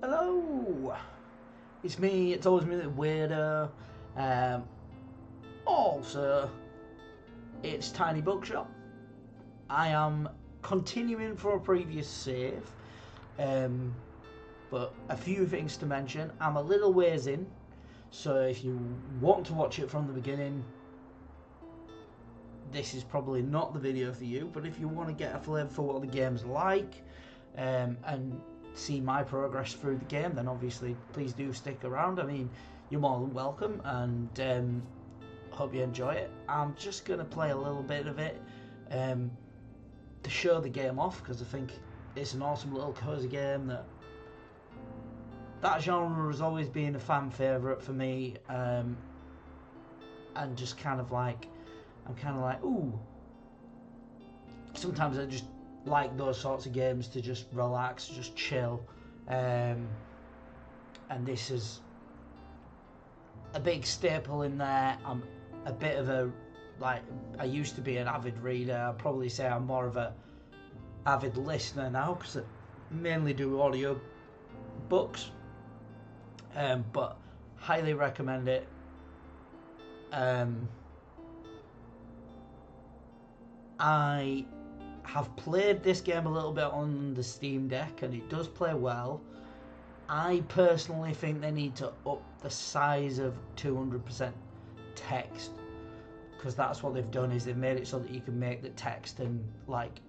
Hello! It's me, it's always me, the weirdo. Also, it's Tiny Bookshop. I am continuing from a previous save, but a few things to mention. I'm a little ways in, so if you want to watch it from the beginning, this is probably not the video for you, but if you want to get a flavour for what the game's like, and see my progress through the game, then obviously please do stick around. I mean, you're more than welcome, and hope you enjoy it. I'm just going to play a little bit of it to show the game off, because I think it's an awesome little cosy game that genre has always been a fan favourite for me, and just kind of like, I'm kind of like, ooh, sometimes I just like those sorts of games to just relax, just chill, and this is a big staple in there. I'm a bit of a, like, I used to be an avid reader. I'd probably say I'm more of a avid listener now, because I mainly do audio books, but highly recommend it. I have played this game a little bit on the Steam Deck, and it does play well. I personally think they need to up the size of 200% text, because that's what they've done, is they've made it so that you can make the text and like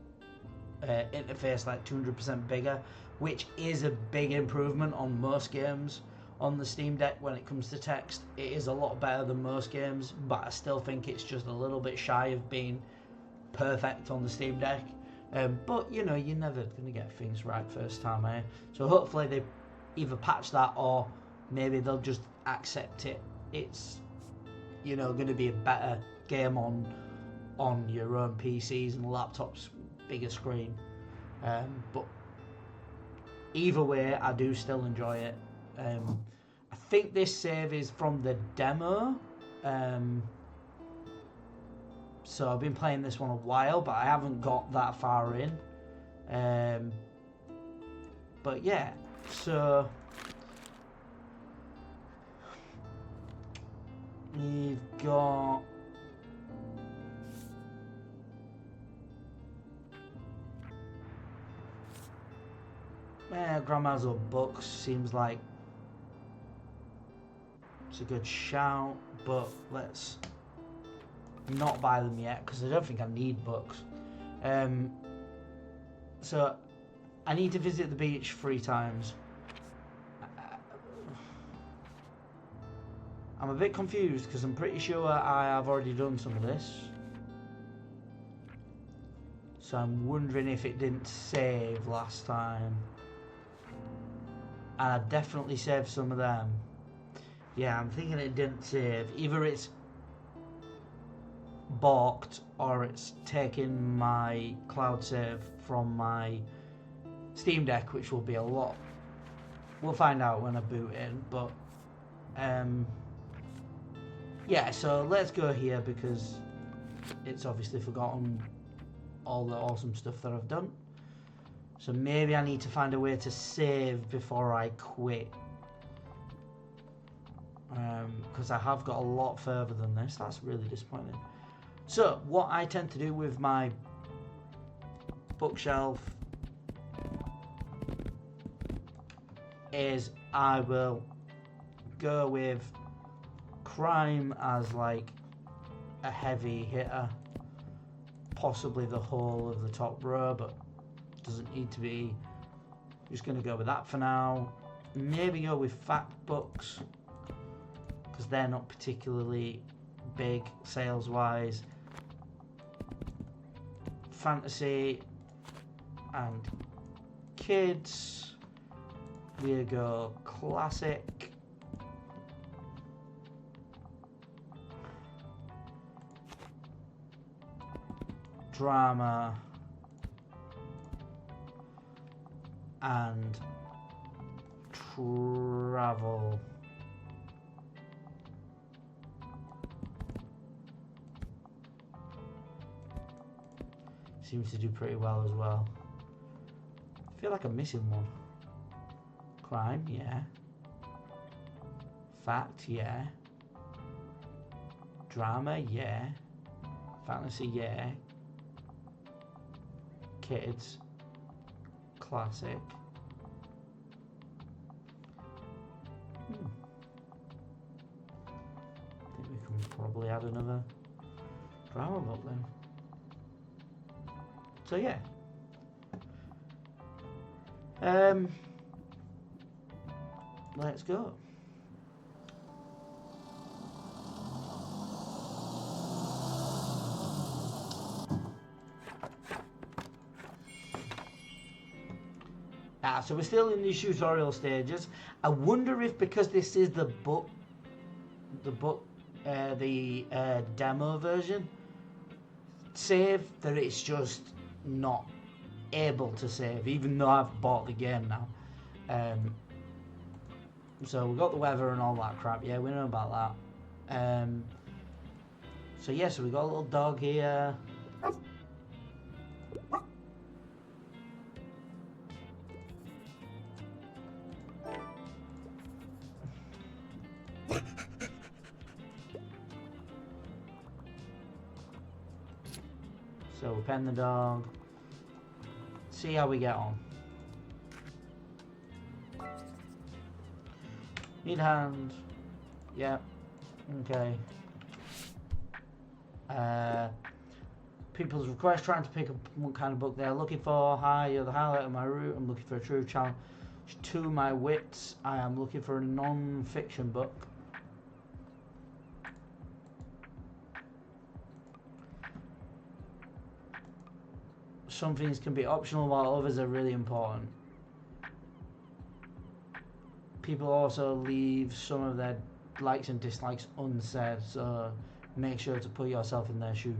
interface like 200% bigger, which is a big improvement on most games on the Steam Deck. When it comes to text, it is a lot better than most games, but I still think it's just a little bit shy of being perfect on the Steam Deck, but you know, you're never going to get things right first time, eh? So hopefully they either patch that, or maybe they'll just accept it. It's, you know, going to be a better game on your own PCs and laptops, bigger screen, but either way, I do still enjoy it. I think this save is from the demo, so I've been playing this one a while, but I haven't got that far in. But yeah, so we've got Grandma's Old Books seems like it's a good shout, but let's not buy them yet, because I don't think I need books. So I need to visit the beach 3 times. I'm a bit confused, because I'm pretty sure I have already done some of this, so I'm wondering if it didn't save last time, and I definitely saved some of them. Yeah, I'm thinking it didn't save. Either it's balked, or it's taken my cloud save from my Steam Deck, which will be a lot. We'll find out when I boot in, but yeah, so let's go here, because it's obviously forgotten all the awesome stuff that I've done. So maybe I need to find a way to save before I quit, because I have got a lot further than this. That's really disappointing. So what I tend to do with my bookshelf is I will go with crime as like a heavy hitter, possibly the whole of the top row, but doesn't need to be. Just going to go with that for now. Maybe go with fact books, because they're not particularly big sales wise. Fantasy and kids, we go classic. Drama and travel. Seems to do pretty well as well. I feel like I'm missing one. Crime, yeah. Fact, yeah. Drama, yeah. Fantasy, yeah. Kids, classic. I think we can probably add another drama book then. So yeah. Let's go. So we're still in these tutorial stages. I wonder if because this is the demo version, save, that it's just not able to save, even though I've bought the game now. So we've got the weather and all that crap. Yeah, we know about that. So yeah, so we've got a little dog here. So we pen the dog. See how we get on. Need hand. Yep. Okay. People's request, trying to pick up what kind of book they're looking for. Hi, you're the highlight of my route. I'm looking for a true challenge to my wits. I am looking for a non-fiction book. Some things can be optional while others are really important. People also leave some of their likes and dislikes unsaid, so make sure to put yourself in their shoes.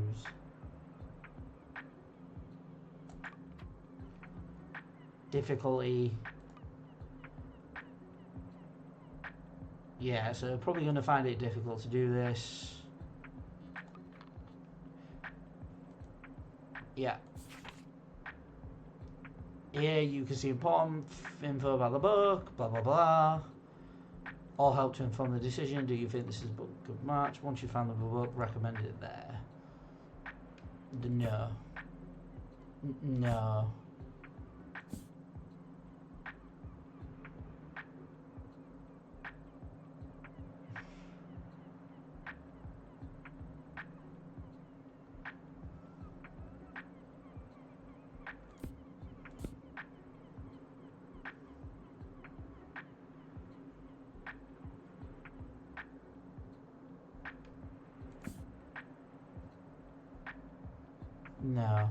Difficulty. Yeah, so probably going to find it difficult to do this. Yeah. Here you can see important info about the book, blah blah blah. All help to inform the decision. Do you think this is a book good match? Once you found the book, recommend it there. No. No. No.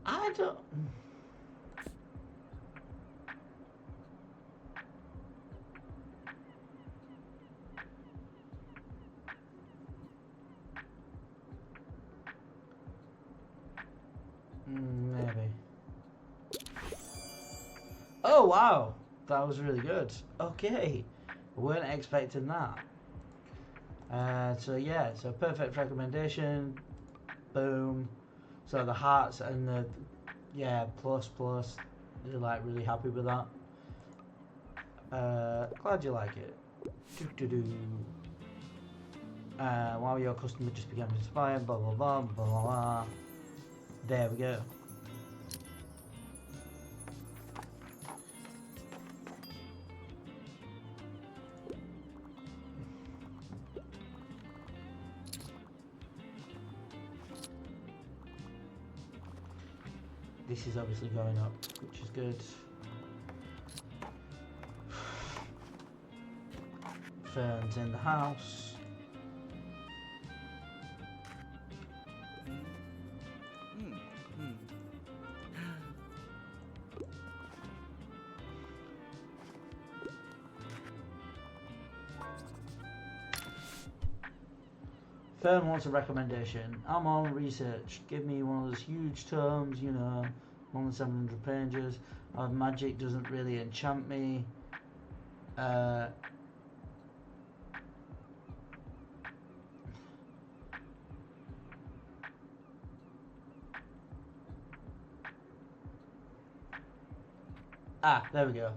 I don't. Maybe. Oh wow, that was really good. Okay, weren't expecting that. So yeah, so perfect recommendation. Boom. So the hearts and the plus. You're like really happy with that. Glad you like it. While your customer just began to inspire, blah blah blah blah blah blah. There we go. this is obviously going up, which is good. Ferns in the house. Fern wants a recommendation. I'm on research. Give me one of those huge tomes, you know, more than 700 pages. Magic doesn't really enchant me. There we go.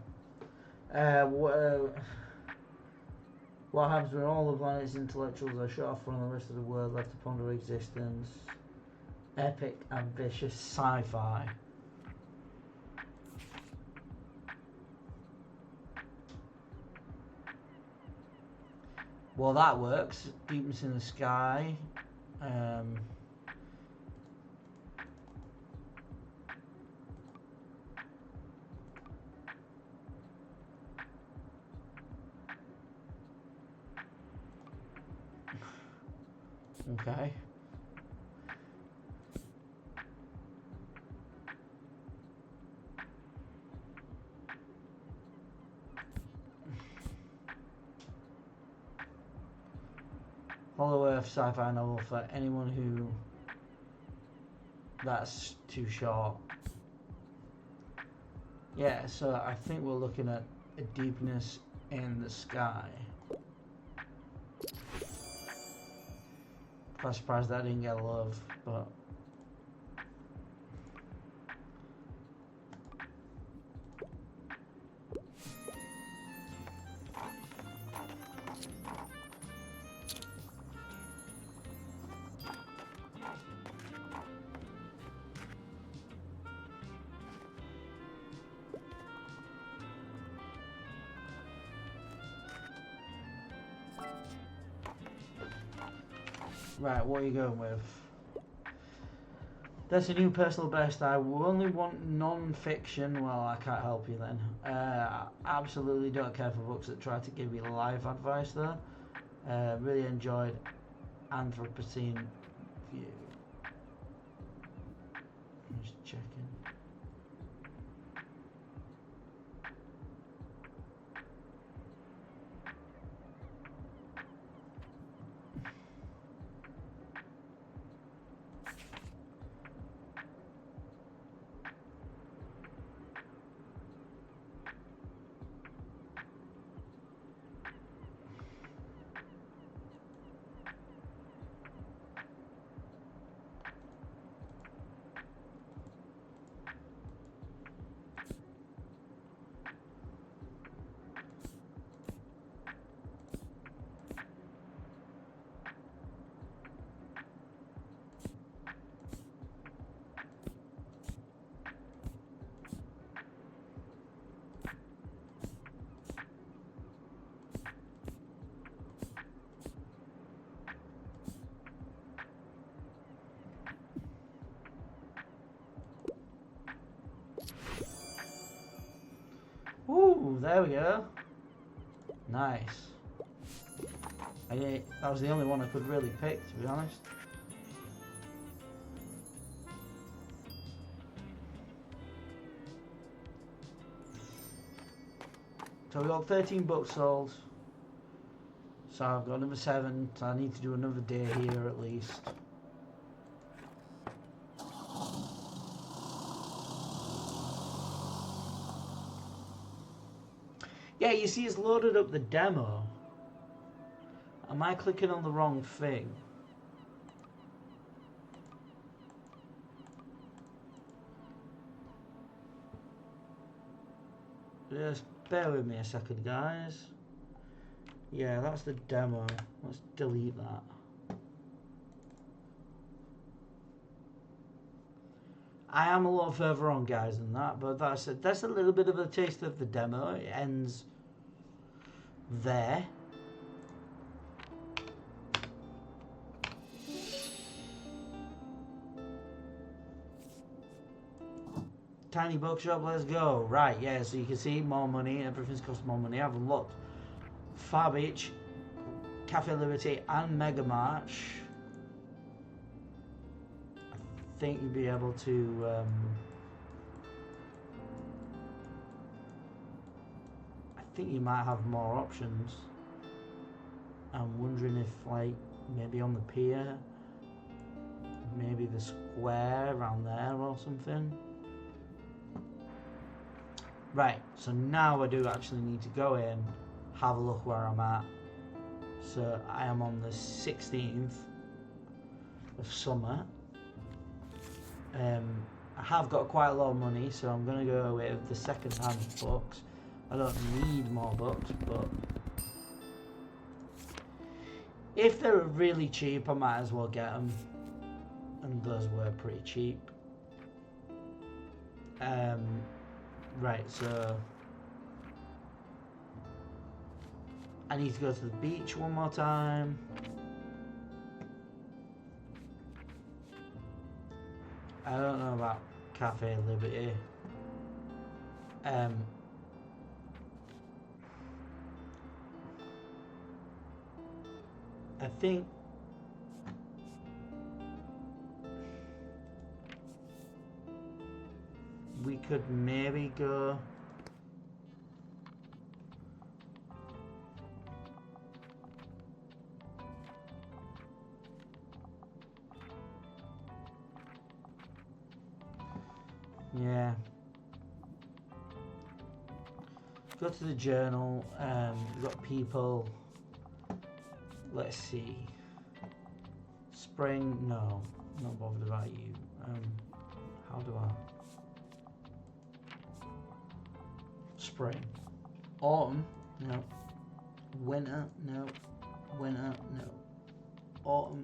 What happens when all the planet's intellectuals are shut off from the rest of the world, left to ponder existence? Epic, ambitious sci-fi. Well, that works. Deepness in the sky. Okay. Hollow Earth sci-fi novel for anyone who... That's too short. Yeah, so I think we're looking at a deepness in the sky. I'm surprised that didn't get love, but... Right, what are you going with? That's a new personal best. I only want non-fiction. Well, I can't help you then. I absolutely don't care for books that try to give you life advice though. Really enjoyed Anthropocene View. I'm just checking. Ooh, there we go. Nice. That was the only one I could really pick, to be honest. So we got 13 books sold. So I've got number 7, so I need to do another day here at least. Yeah, you see it's loaded up the demo. Am I clicking on the wrong thing? Just bear with me a second, guys. Yeah, that's the demo. Let's delete that. I am a lot further on, guys, than that, but that's a little bit of a taste of the demo. It ends there. Tiny bookshop, let's go. Right, yeah, so you can see more money, everything's cost more money. I've unlocked Far Beach, Cafe Liberty and Mega March. I think you'll be able to I think you might have more options. I'm wondering if, like, maybe on the pier, maybe the square around there or something. Right, so now I do actually need to go in, have a look where I'm at. So I am on the 16th of summer. I have got quite a lot of money, so I'm going to go with the second-hand books. I don't need more books, but if they're really cheap, I might as well get them. And those were pretty cheap. Right, so I need to go to the beach one more time. I don't know about Cafe Liberty. I think we could maybe go yeah, go to the journal. We've got people. Let's see. Spring, no, not bothered about you. How do I? Spring. Autumn, no. Winter, no. Winter, no. Autumn.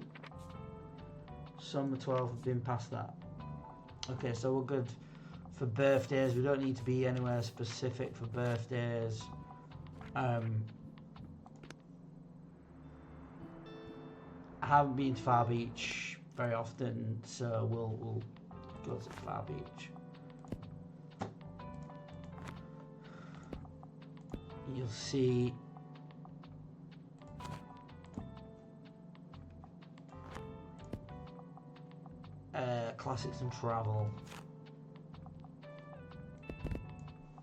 Summer 12, we've been past that. Okay, so we're good for birthdays. We don't need to be anywhere specific for birthdays. I haven't been to Far Beach very often, so we'll go to Far Beach. You'll see classics and travel.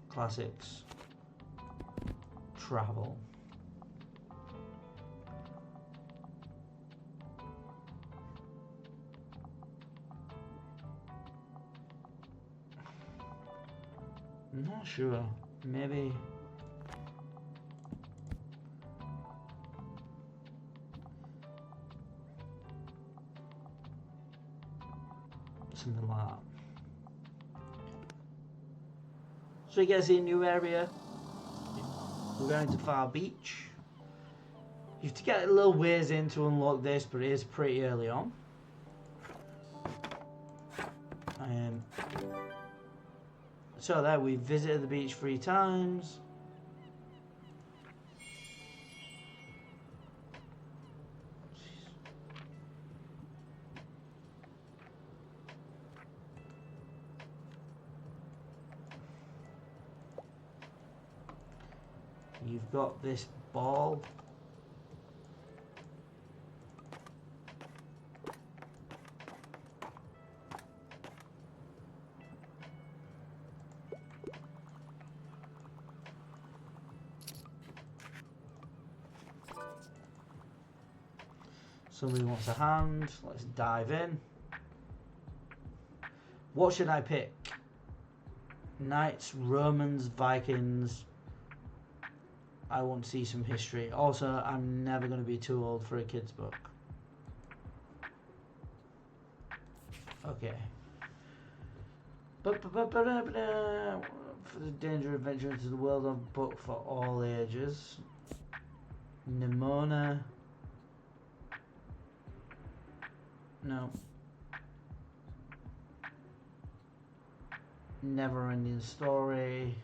Classics, travel. I'm not sure. Maybe. Something like that. So you guys see a new area. We're going to Far Beach. You have to get a little ways in to unlock this, but it is pretty early on. So there, we visited the beach 3 times. You've got this ball. Somebody wants a hand. Let's dive in. What should I pick? Knights, Romans, Vikings. I want to see some history. Also, I'm never going to be too old for a kid's book. Okay. For the danger adventure into the world of book for all ages. Nimona. No. Never ending story.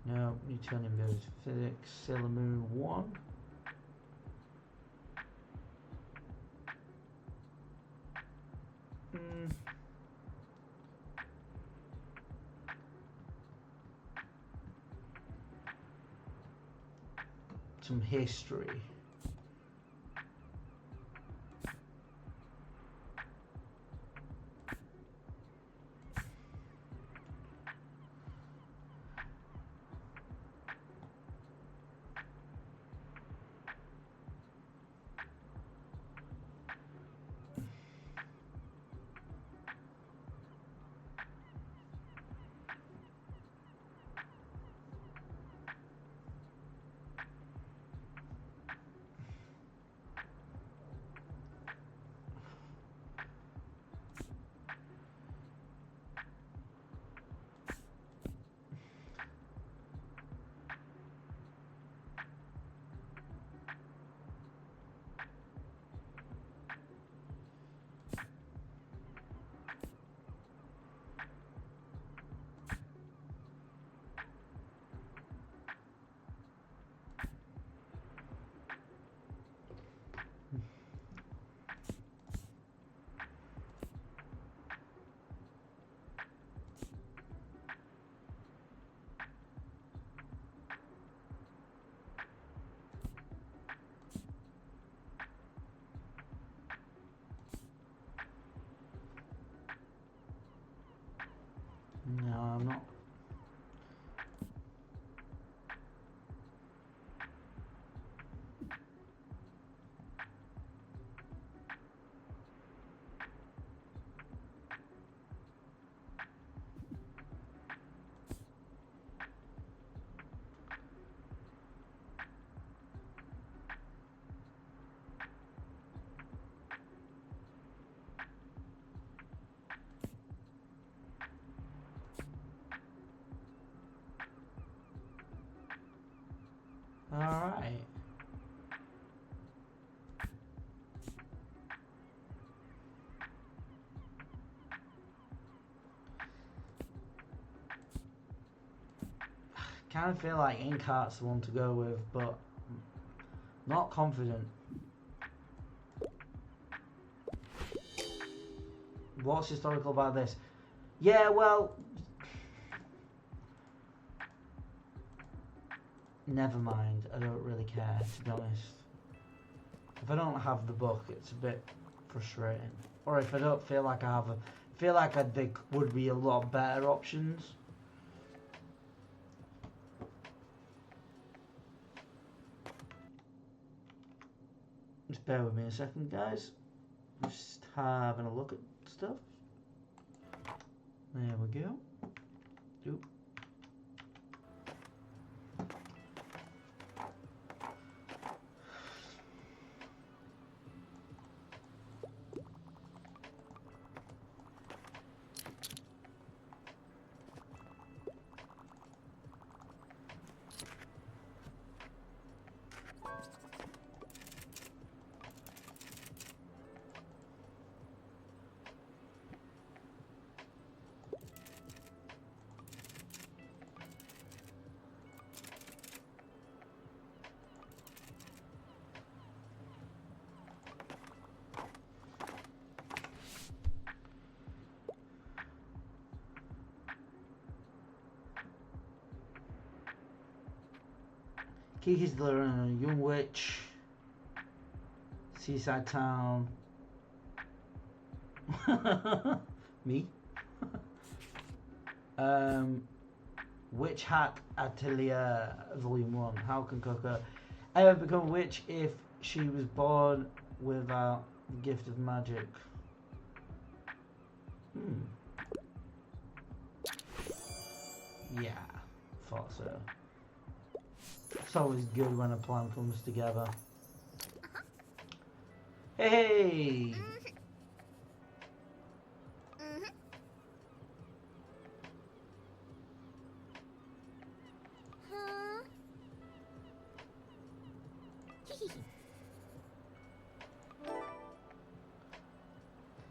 No. Newtonian ability physics. Sailor Moon 1. some history. No, I'm not. All right. Kind of feel like ink art's the one to go with, but not confident. What's historical about this? Yeah, well, never mind. I don't really care, to be honest. If I don't have the book, it's a bit frustrating. Or if I don't feel like I have a, feel like there would be a lot better options. Just bear with me a second, guys. Just having a look at stuff. There we go. Oop. Kiki's the young witch. Seaside town. Me. Witch Hack Atelier Volume 1. How can Coco ever become a witch if she was born without the gift of magic? Yeah, thought so. It's always good when a plan comes together. Hey!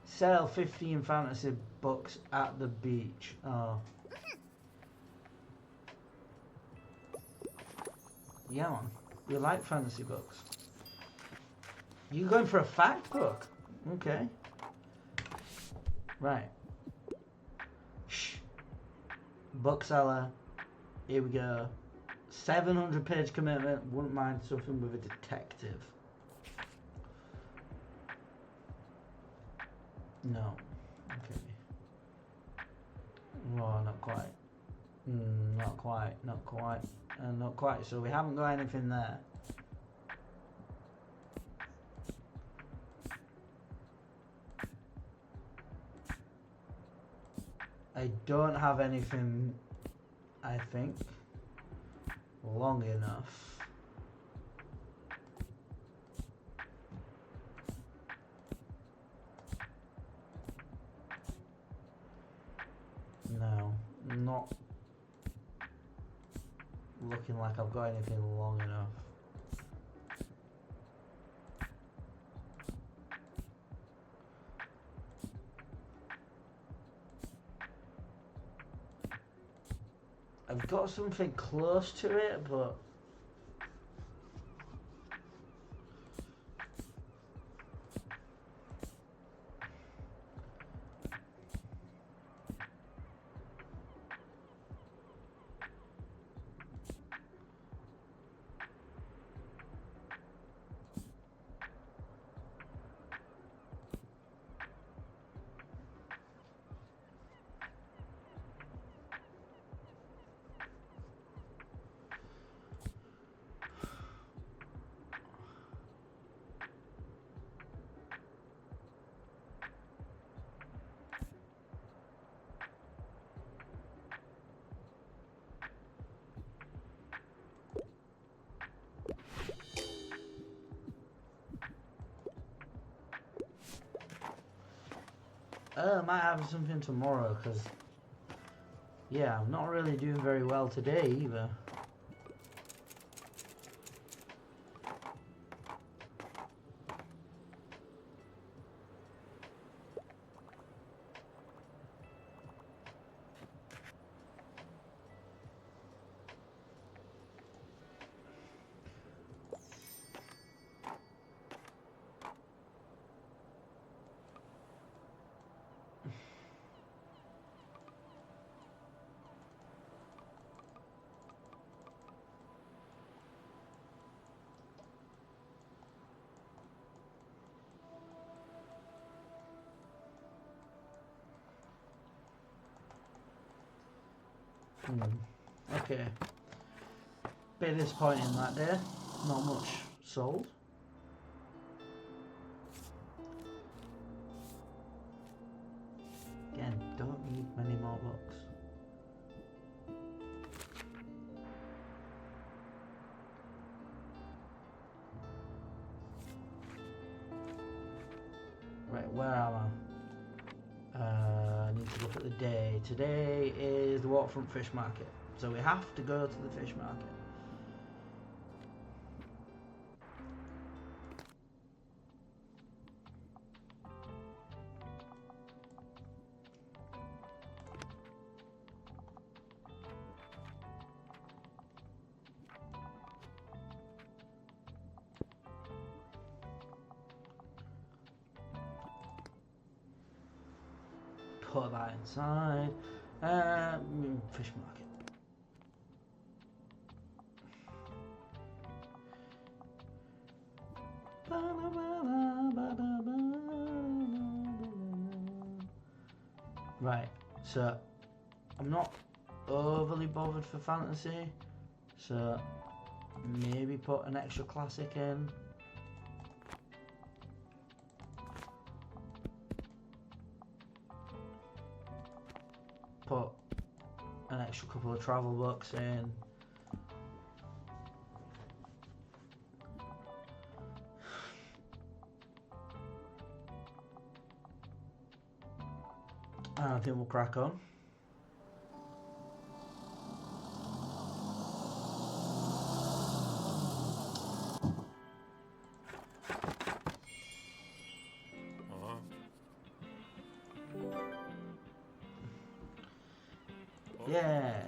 Sell 15 fantasy books at the beach. Oh. Yeah, man. You like fantasy books. You going for a fact book? Okay. Right. Shh. Bookseller. Here we go. 700-page commitment. Wouldn't mind something with a detective. No. Okay. Oh, not quite. Not quite. Not quite. Not quite. So we haven't got anything there. I don't have anything, I think, long enough. No, not looking like I've got anything long enough. I've got something close to it, but I might have something tomorrow, because, yeah, I'm not really doing very well today either. Okay. Bit disappointing that day. Not much sold. Again, don't need many more books. Right, where am I? I need to look at the day. Today is the waterfront fish market. So we have to go to the fish market. Put that inside. Fish market. Right, so I'm not overly bothered for fantasy, so maybe put an extra classic in. Put an extra couple of travel books in. I think we'll crack on. Yeah.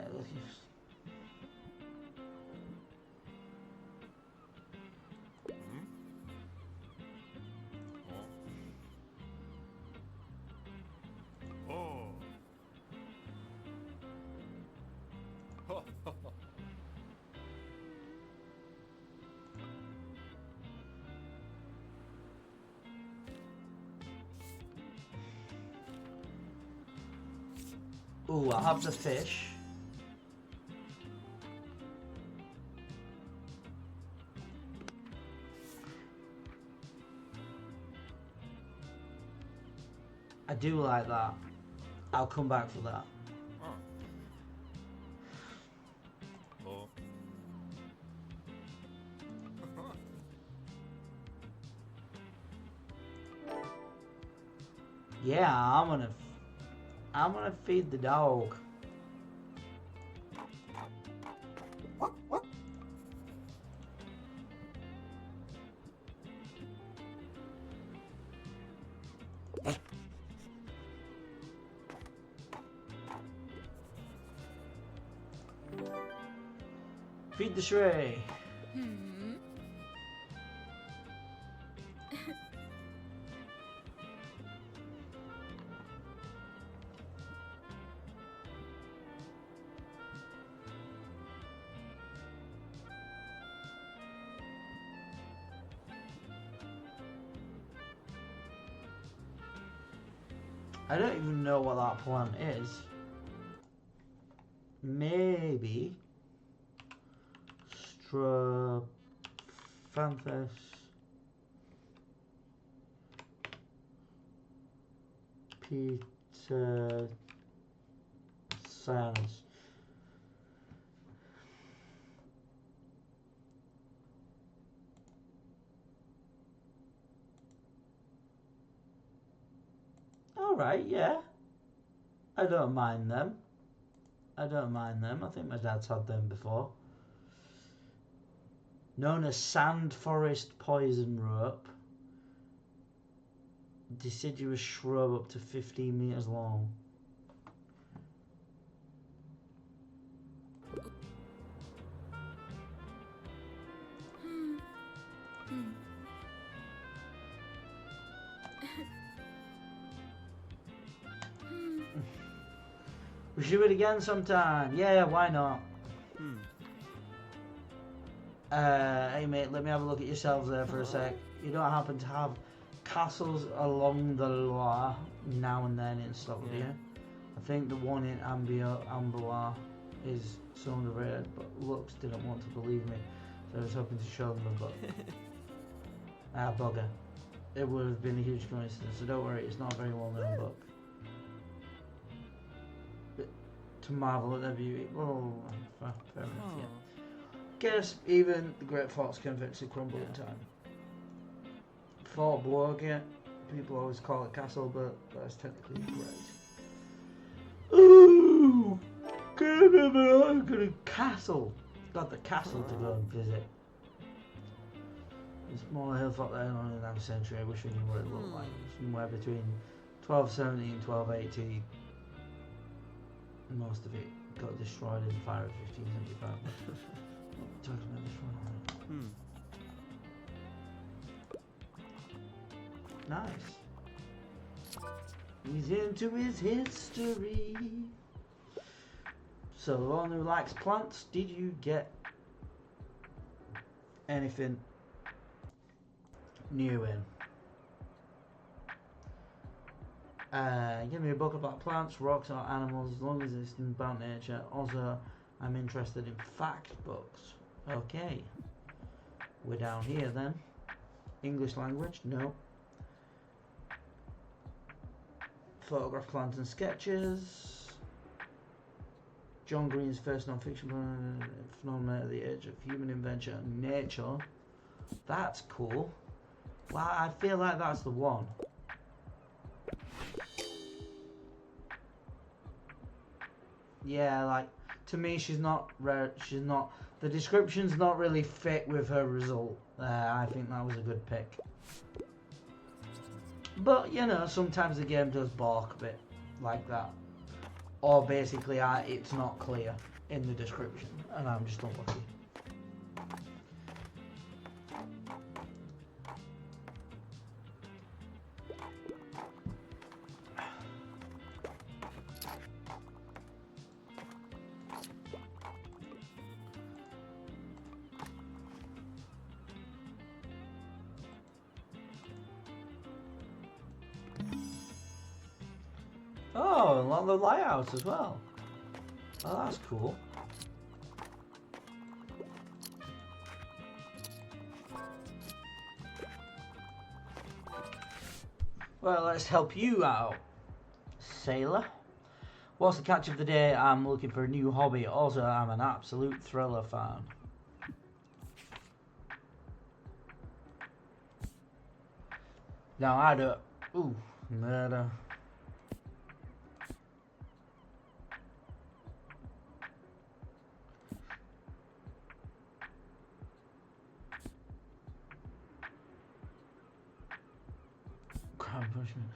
Ooh, I have the fish. I do like that. I'll come back for that. Oh. Yeah, I'm gonna feed the dog. Feed the stray. I don't even know what that plant is. Maybe Strophanthus Peter Sands. Alright, yeah. I don't mind them. I don't mind them. I think my dad's had them before. Known as sand forest poison rope. Deciduous shrub up to 15 meters long. We should do it again sometime. Yeah, why not? Hey mate, let me have a look at yourselves there for a sec. You don't happen to have castles along the Loire now and then in Scotland, do you? I think the one in Amboise is so underrated, but Lux didn't want to believe me, so I was hoping to show them the book. Bugger. It would have been a huge coincidence, so don't worry, it's not a very well known book. But to marvel at their beauty, well, fair enough, yeah. Guess even the great forts can eventually crumble in time. Fort Bourget, people always call it castle, but that's technically incorrect. Ooh! Good castle! Got the castle to go and visit. There's more hill fort there on in the 9th century. I wish we knew what it looked like. Somewhere between 1270 and 1280. Most of it got destroyed in the fire of 1575. Talking about this one. Nice. He's into his history. So, the one who likes plants, did you get anything new in? Give me a book about plants, rocks, or animals, as long as it's about nature. Also, I'm interested in fact books. Okay. We're down here then. English language? No. Photograph plans and sketches. John Green's first non-fiction phenomenon at the edge of human invention and nature. That's cool. Well, I feel like that's the one. Yeah, like, to me, she's not rare. She's not. The description's not really fit with her result. I think that was a good pick. But, you know, sometimes the game does balk a bit like that. Or basically, it's not clear in the description, and I'm just unlucky. Oh, Oh, and a lot of the layouts as well. Oh, that's cool. Well, let's help you out, sailor. What's the catch of the day? I'm looking for a new hobby. Also, I'm an absolute thriller fan. Now, I don't... Ooh, murder. Crime punishment.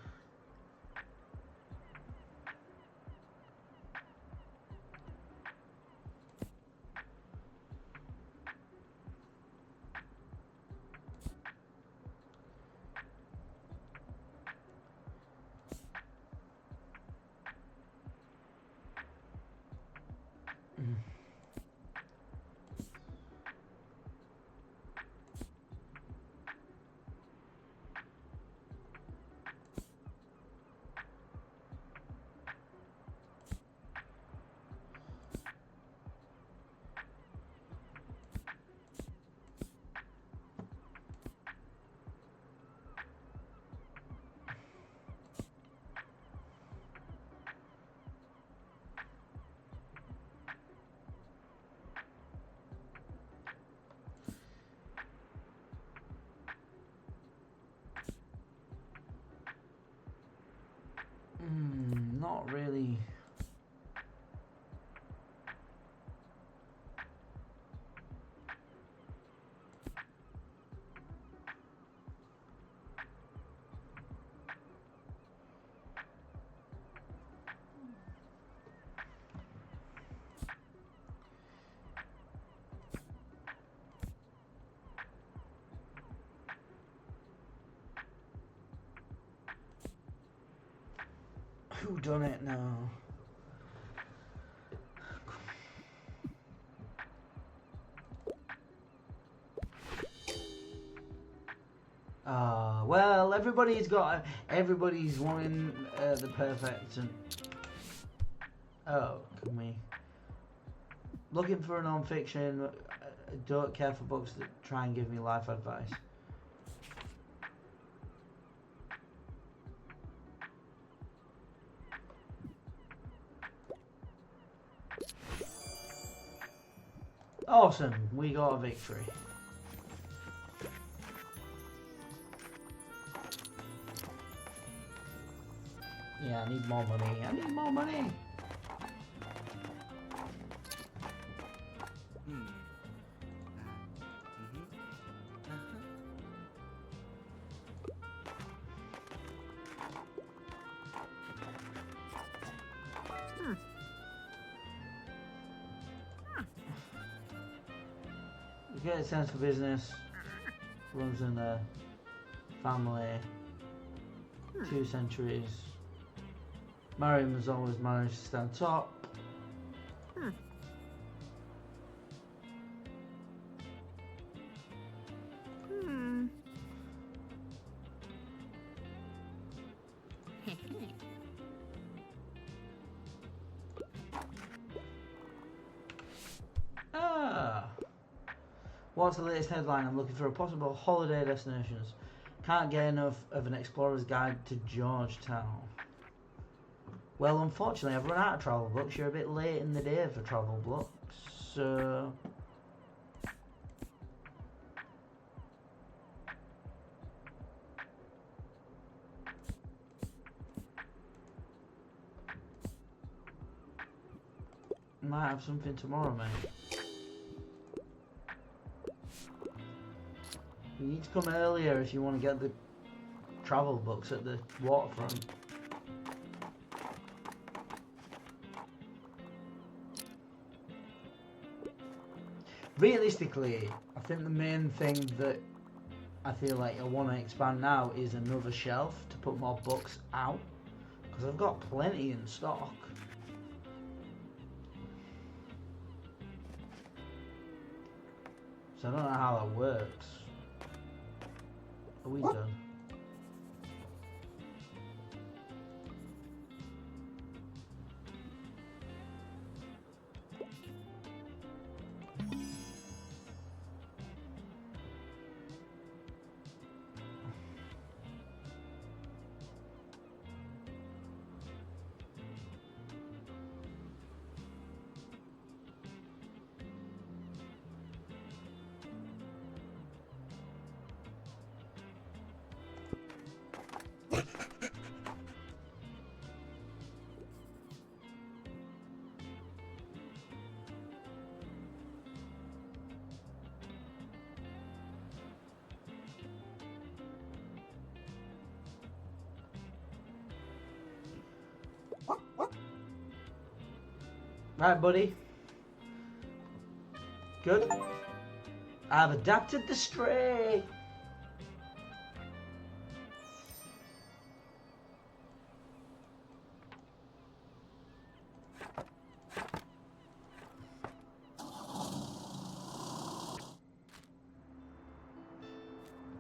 Not really. Who done it now? Well, everybody's wanting the perfect. And oh, can we? Looking for a non-fiction. Don't care for books that try and give me life advice. Awesome, we got a victory. Yeah, I need more money. I need more money. Get a sense for business. Runs in a family. 2 centuries. Mariam has always managed to stand top. What's the latest headline? I'm looking for a possible holiday destinations. Can't get enough of an explorer's guide to Georgetown. Well, unfortunately, I've run out of travel books. You're a bit late in the day for travel books, so... Might have something tomorrow, mate. You need to come earlier if you want to get the travel books at the waterfront. Realistically, I think the main thing that I feel like I want to expand now is another shelf to put more books out, because I've got plenty in stock. So I don't know how that works. Are we done? Right, buddy. Good. I've adapted the stray.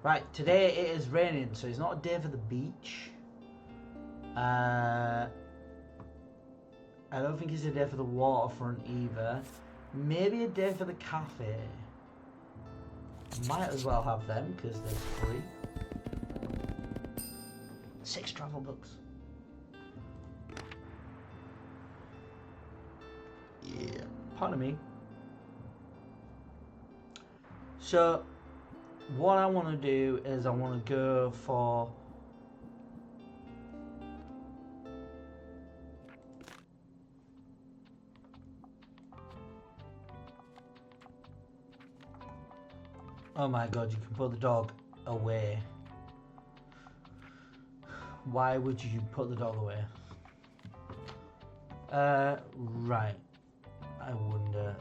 Right, today it is raining, so it's not a day for the beach. I don't think it's a day for the waterfront either. Maybe a day for the cafe. Might as well have them because they're free. 6 travel books. Yeah, pardon me. So, what I want to do is I want to go for oh my god, you can put the dog away. Why would you put the dog away? Right. I wonder.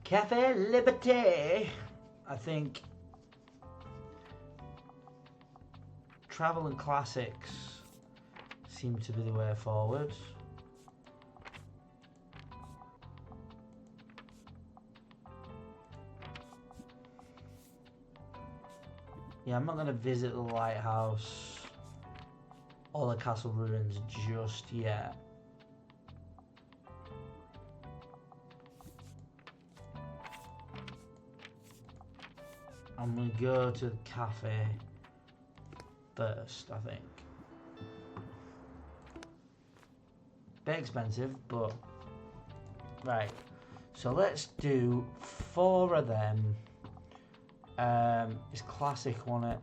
Cafe Liberté. I think travel and classics seem to be the way forward. Yeah, I'm not going to visit the lighthouse or the castle ruins just yet. I'm going to go to the cafe first, I think. Bit expensive, but right. So let's do 4 of them. It's classic on it,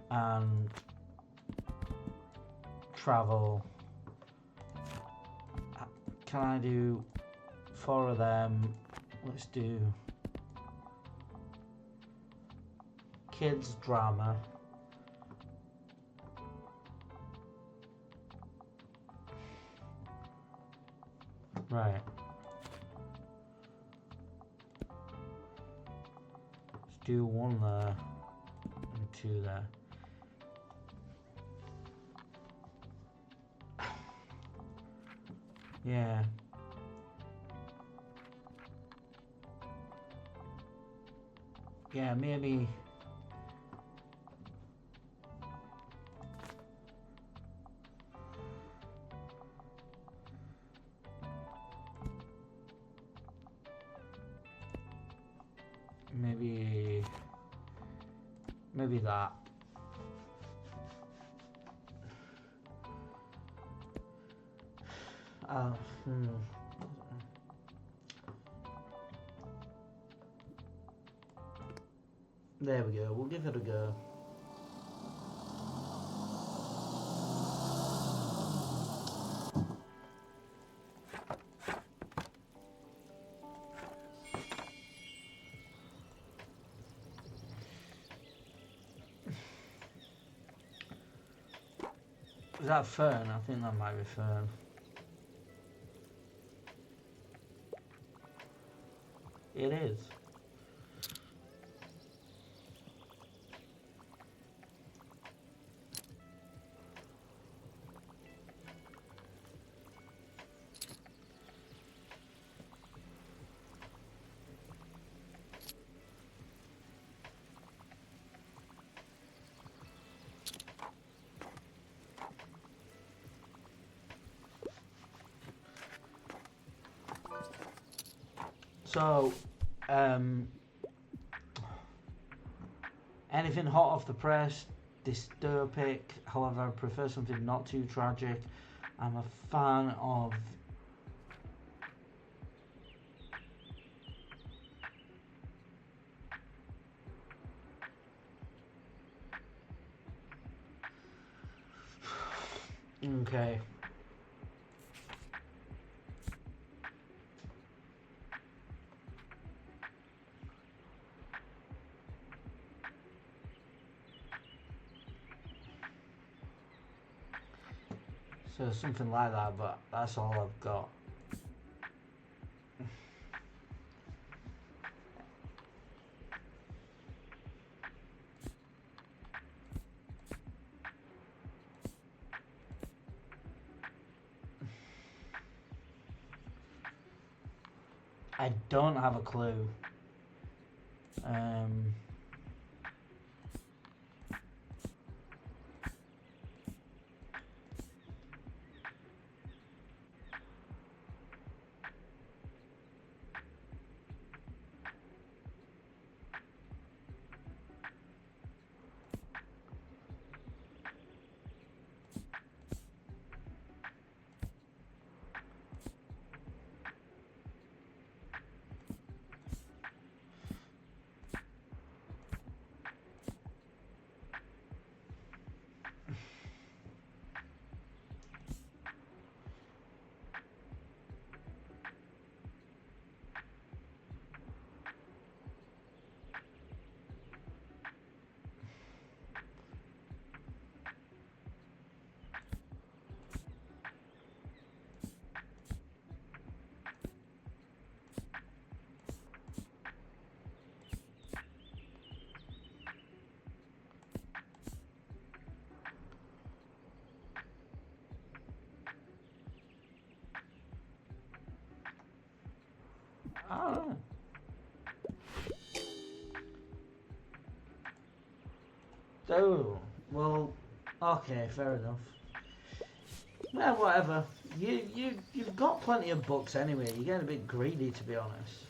and travel. Can I do 4 of them? Let's do kids drama. Right. Let's do 1 there and 2 there. Yeah. Yeah, maybe. Maybe that. There we go. We'll give it a go. Is that fern? I think that might be fern. It is. So, anything hot off the press, dystopic, however I prefer something not too tragic. I'm a fan of okay. So something like that, but that's all I've got. I don't have a clue. I don't know. Oh, well, okay, fair enough. Well, whatever. You've got plenty of books anyway. You're getting a bit greedy, to be honest.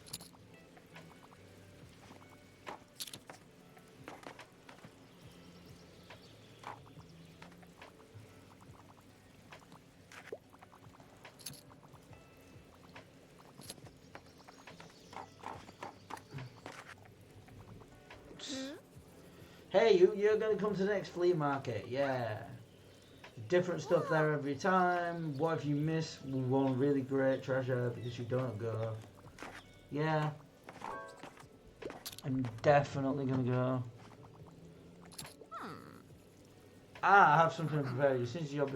Hey, you're gonna come to the next flea market, yeah. Different stuff there every time. What if you miss one really great treasure because you don't go? Yeah. I'm definitely gonna go. I have something to prepare you. Since you're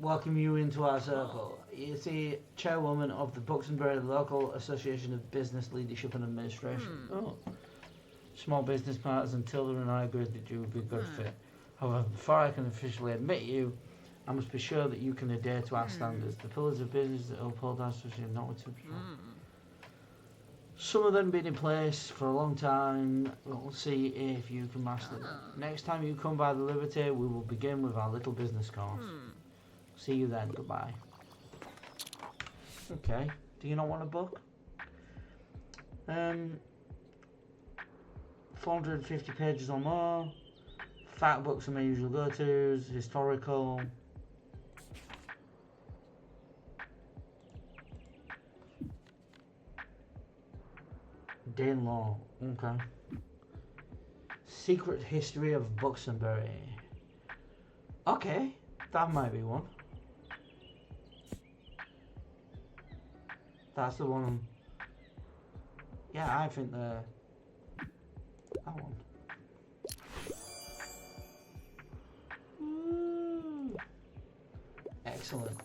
welcome you into our circle. You see, chairwoman of the Buxtonbury Local Association of Business Leadership and Administration. Oh. Small business partners and Tilda and I agreed that you would be a good fit. However, before I can officially admit you, I must be sure that you can adhere to our standards. The pillars of business that uphold our association not with some of them been in place for a long time. We'll see if you can master them. Next time you come by the Liberty, we will begin with our little business course. See you then. Goodbye. Okay. Do you not want a book? 450 pages or more. Fact books are my usual go-tos. Historical. Danelaw. Okay. Secret History of Buxtonbury. Okay. That might be one. That's the one. Yeah, I think that one. Ooh. Excellent.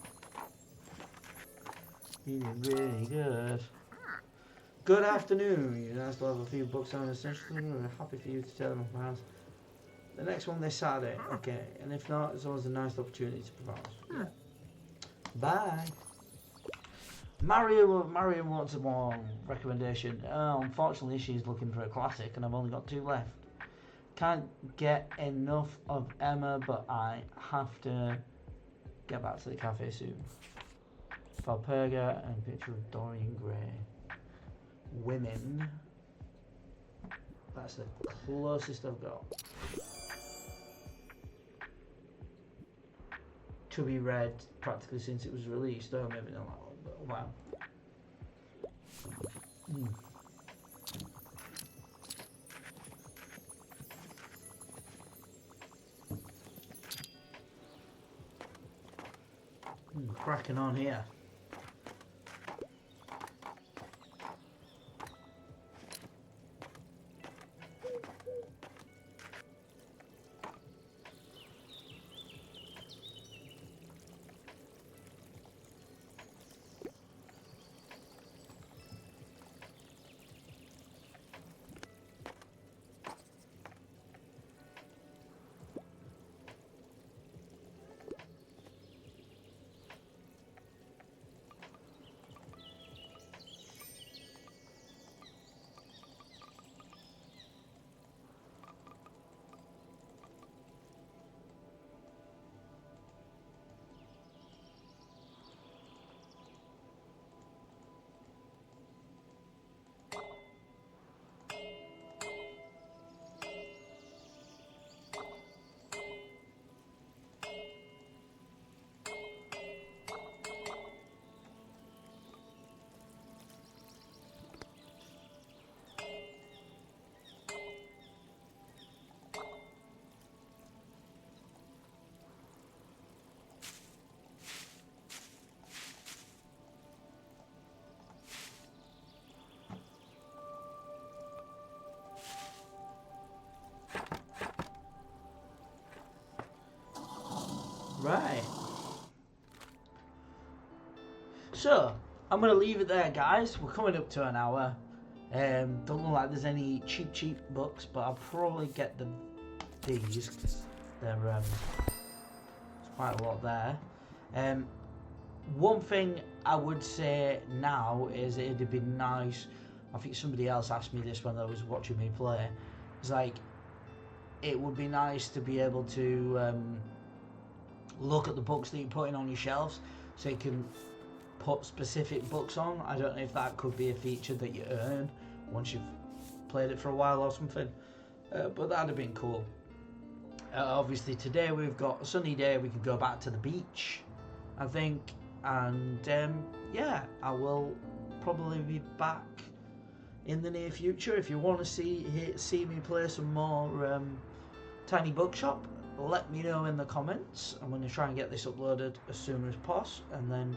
Really good. Good afternoon. You guys will have a few books on essentially. We're happy for you to tell them about the next one this Saturday. Okay, and if not, it's always a nice opportunity to propose. Yeah. Bye. Marion wants a more recommendation. Unfortunately, she's looking for a classic, and I've only got 2 left. Can't get enough of Emma, but I have to get back to the cafe soon. Valperga and a picture of Dorian Gray. Women. That's the closest I've got. To be read practically since it was released. Oh, maybe not. Wow. Cracking on here. Right. So, I'm going to leave it there, guys. We're coming up to an hour. Don't look like there's any cheap books, but I'll probably get these because there's quite a lot there. One thing I would say now is it'd be nice. I think somebody else asked me this when they was watching me play. It's like it would be nice to be able to look at the books that you're putting on your shelves, so you can put specific books on. I don't know if that could be a feature that you earn once you've played it for a while or something, but that'd have been cool. Obviously today we've got a sunny day, we can go back to the beach, I think, and yeah, I will probably be back in the near future. If you want to see me play some more Tiny Bookshop, let me know in the comments. I'm going to try and get this uploaded as soon as possible, and then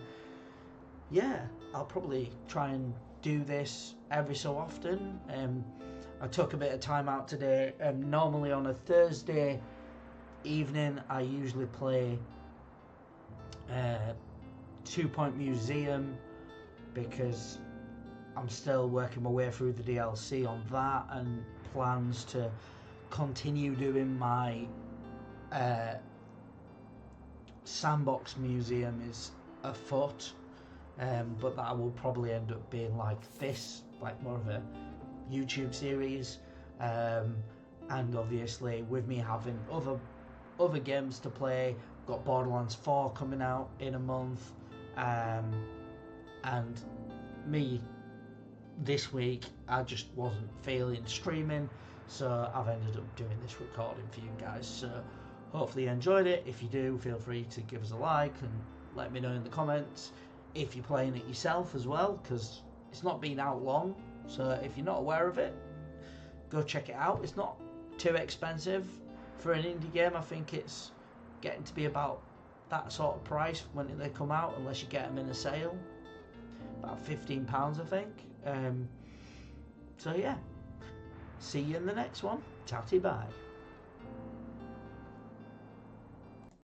yeah, I'll probably try and do this every so often. I took a bit of time out today. Normally on a Thursday evening I usually play 2 Point Museum, because I'm still working my way through the DLC on that, and plans to continue doing my Sandbox Museum is afoot. But that will probably end up being like this, like more of a YouTube series, and obviously with me having other games to play, got Borderlands 4 coming out in a month, and me this week I just wasn't feeling streaming, so I've ended up doing this recording for you guys. So hopefully you enjoyed it. If you do, feel free to give us a like and let me know in the comments if you're playing it yourself as well, because it's not been out long, so if you're not aware of it, go check it out. It's not too expensive for an indie game. I think it's getting to be about that sort of price when they come out, unless you get them in a sale, about £15 I think. So yeah, see you in the next one. Tatty bye.